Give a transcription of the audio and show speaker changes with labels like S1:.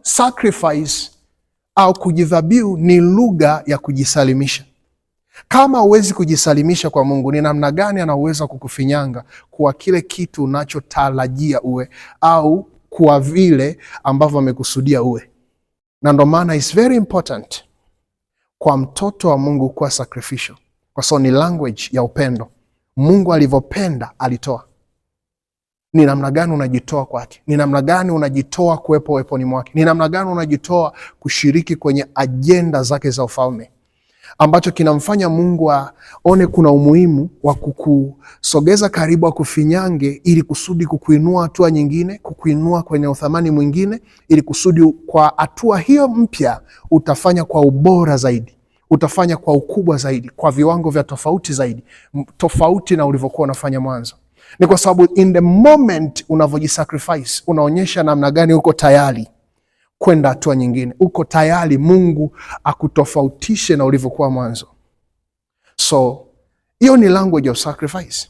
S1: sacrifice au kujidhabihu ni lugha ya kujisalimisha. Kama huwezi kujisalimisha kwa Mungu, ni namna gani anaweza kukufinyanga kwa kile kitu unachotarajia uwe au kwa vile ambavyo amekusudia uwe? Na ndo maana is very important kwa mtoto wa Mungu kuwa sacrificial, kwa sababu ni language ya upendo. Mungu alivyopenda alitoa. Ni namna gani unajitoa kwake? Ni namna gani unajitoa kuwepo weponi mwake? Ni namna gani unajitoa kushiriki kwenye ajenda zake za ufalme, ambacho kinamfanya Mungu aone kuna umuhimu wa kukusogeza karibu, akufinyange ili kusudi kukuinua hatua nyingine, kukuinua kwenye uthamani mwingine, ili kusudi kwa hatua hiyo mpya utafanya kwa ubora zaidi, utafanya kwa ukubwa zaidi, kwa viwango vya tofauti zaidi, tofauti na ulivyokuwa unafanya mwanzo. Ni kwa sababu in the moment unavyojisacrifice, unaonyesha namna gani uko tayari kwenda hatua nyingine, uko tayari Mungu akutofautishe na ulivyokuwa mwanzo. So hiyo ni language of sacrifice.